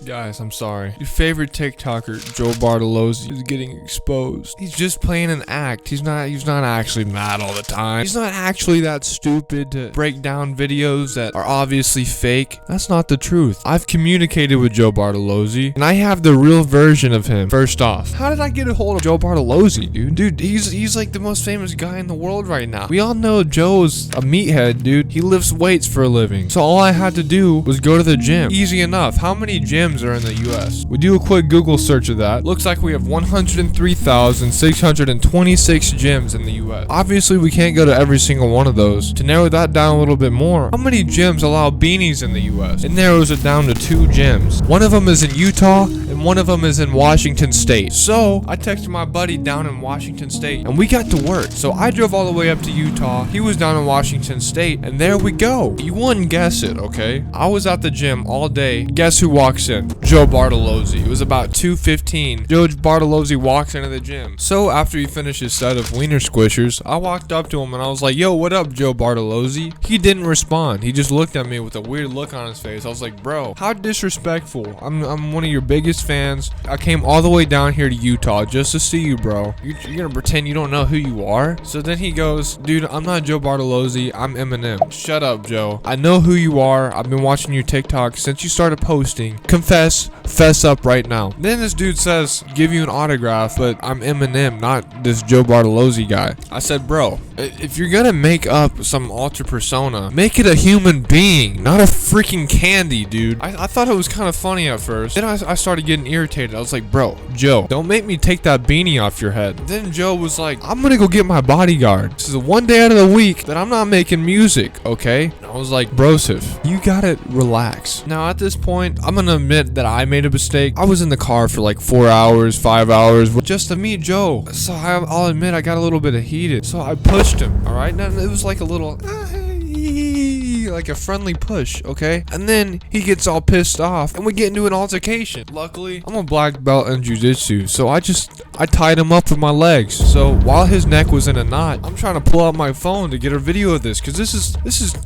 Guys, I'm sorry. Your favorite TikToker, Joe Bartolozzi, is getting exposed. He's just playing an act. He's not actually mad all the time. He's not actually that stupid to break down videos that are obviously fake. That's not the truth. I've communicated with Joe Bartolozzi, and I have the real version of him. First off, how did I get a hold of Joe Bartolozzi, dude? Dude, he's like the most famous guy in the world right now. We all know Joe's a meathead, dude. He lifts weights for a living. So all I had to do was go to the gym. Easy enough. How many gyms are in the US? We do a quick Google search of that. Looks like we have 103,626 gyms in the US. Obviously, we can't go to every single one of those. To narrow that down a little bit more, how many gyms allow beanies in the US? It narrows it down to 2 gyms. One of them is in Utah, and one of them is in Washington State. So I texted my buddy down in Washington State, and we got to work. So I drove all the way up to Utah. He was down in Washington State, and there we go. You wouldn't guess it, okay? I was at the gym all day. Guess who walks in? Joe Bartolozzi. It was about 2:15. Joe Bartolozzi walks into the gym. So after he finished his set of wiener squishers, I walked up to him and I was like, "Yo, what up, Joe Bartolozzi?" He didn't respond. He just looked at me with a weird look on his face. I was like, "Bro, how disrespectful. I'm one of your biggest fans. I came all the way down here to Utah just to see you, bro. You're gonna pretend you don't know who you are?" So then he goes, "Dude, I'm not Joe Bartolozzi. I'm Eminem." Shut up, Joe. I know who you are. I've been watching your TikTok since you started posting. Fess up right now. Then this dude says, "Give you an autograph, but I'm Eminem, not this Joe Bartolozzi guy." I said, "Bro, if you're gonna make up some alter persona, make it a human being, not a freaking candy, dude." I thought it was kind of funny at first. Then I started getting irritated. I was like, "Bro, Joe, don't make me take that beanie off your head." Then Joe was like, "I'm gonna go get my bodyguard. This is one day out of the week that I'm not making music, okay?" And I was like, "Brosif, you gotta relax." Now at this point, I'm gonna admit that I made a mistake. I was in the car for like 4 hours, 5 hours just to meet Joe. So I'll admit I got a little bit heated. So I pushed him, alright? Now it was like a little, like a friendly push, okay? And then he gets all pissed off and we get into an altercation. Luckily, I'm a black belt in jiu-jitsu, so I tied him up with my legs. So while his neck was in a knot, I'm trying to pull out my phone to get a video of this, because this is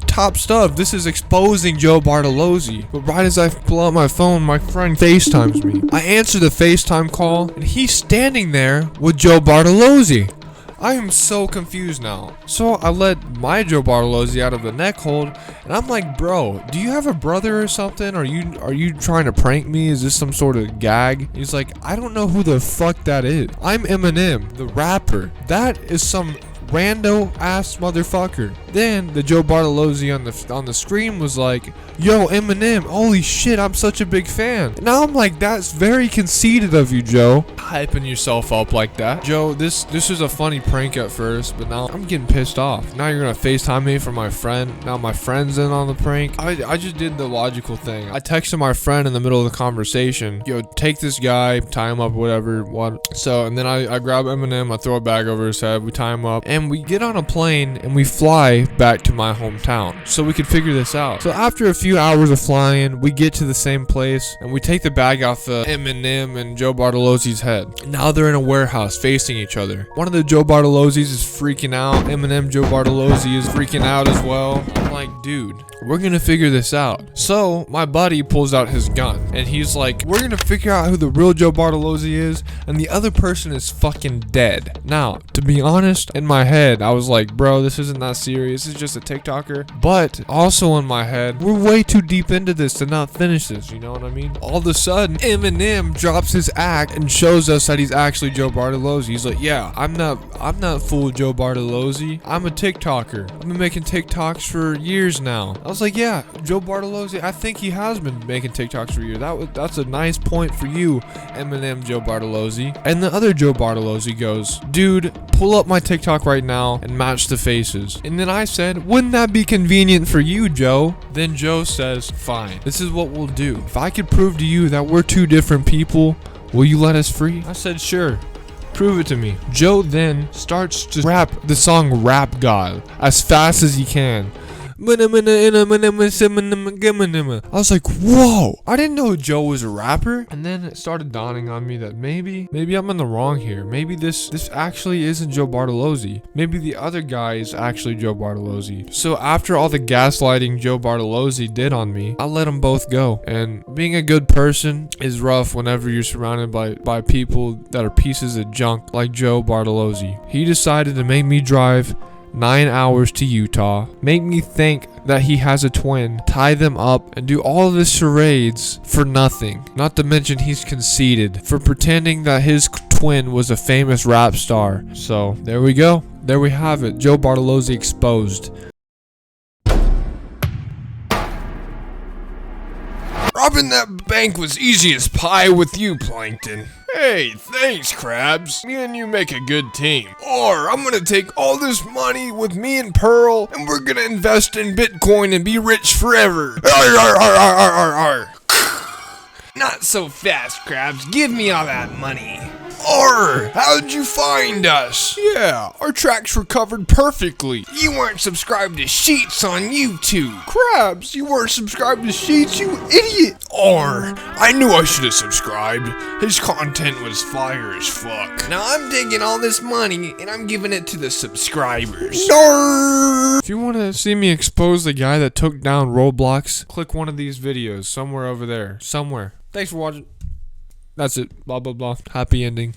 top stuff. This is exposing Joe Bartolozzi. But right as I pull out my phone, my friend FaceTimes me. I answer the FaceTime call and he's standing there with Joe Bartolozzi. I am so confused now. So I let my Joe Bartolozzi out of the neck hold, and I'm like, "Bro, do you have a brother or something? Are you trying to prank me? Is this some sort of gag?" He's like, "I don't know who the fuck that is. I'm Eminem, the rapper. That is some rando ass motherfucker." Then the Joe Bartolozzi on the screen was like, "Yo, Eminem, holy shit, I'm such a big fan." And now I'm like, that's very conceited of you, Joe. Hyping yourself up like that. Joe, this is a funny prank at first, but now I'm getting pissed off. Now you're gonna FaceTime me for my friend. Now my friend's in on the prank. I just did the logical thing. I texted my friend in the middle of the conversation, "Yo, take this guy, tie him up, whatever, what." So, and then I grab Eminem, I throw a bag over his head, we tie him up, and we get on a plane and we fly back to my hometown so we could figure this out. So after a few hours of flying, we get to the same place and we take the bag off of Eminem and Joe Bartolozzi's head. Now they're in a warehouse facing each other. One of the Joe Bartolozzis is freaking out. Eminem Joe Bartolozzi is freaking out as well. I'm like, "Dude, we're gonna figure this out." So my buddy pulls out his gun and he's like, "We're gonna figure out who the real Joe Bartolozzi is, and the other person is fucking dead." Now, to be honest, in my head, I was like, "Bro, this isn't that serious. This is just a TikToker." But also in my head, we're way too deep into this to not finish this, you know what I mean? All of a sudden, Eminem drops his act and shows us that he's actually Joe Bartolozzi. He's like, "Yeah, I'm not fool Joe Bartolozzi. I'm a TikToker. I've been making TikToks for years now." I was like, "Yeah, Joe Bartolozzi, I think he has been making TikToks for years. That's a nice point for you, Eminem Joe Bartolozzi." And the other Joe Bartolozzi goes, "Dude, pull up my TikTok right now and match the faces." And then I said, "Wouldn't that be convenient for you, Joe?" Then Joe says, "Fine, this is what we'll do. If I could prove to you that we're 2 different people, will you let us free?" I said, "Sure. Prove it to me." Joe then starts to rap the song "Rap God" as fast as he can. I was like, whoa, I didn't know Joe was a rapper. And then it started dawning on me that maybe I'm in the wrong here. Maybe this actually isn't Joe Bartolozzi. Maybe the other guy is actually Joe Bartolozzi. So after all the gaslighting Joe Bartolozzi did on me, I let them both go. And being a good person is rough whenever you're surrounded by people that are pieces of junk like Joe Bartolozzi. He decided to make me drive 9 hours to Utah, make me think that he has a twin, tie them up, and do all of this charades for nothing. Not to mention he's conceited for pretending that his twin was a famous rap star. So there we go. There we have it. Joe Bartolozzi exposed. Robbing that bank was easy as pie with you, Plankton. Hey, thanks, Krabs. Me and you make a good team. Or I'm gonna take all this money with me and Pearl, and we're gonna invest in Bitcoin and be rich forever. Arr, arr, arr, arr, arr, arr. Not so fast, Krabs. Give me all that money. Or, how'd you find us? Yeah, our tracks were covered perfectly. You weren't subscribed to Sheets on YouTube. Krabs, you weren't subscribed to Sheets, you idiot. Or, I knew I should have subscribed. His content was fire as fuck. Now I'm taking all this money and I'm giving it to the subscribers. No. If you want to see me expose the guy that took down Roblox, click one of these videos somewhere over there. Somewhere. Thanks for watching. That's it. Blah, blah, blah. Happy ending.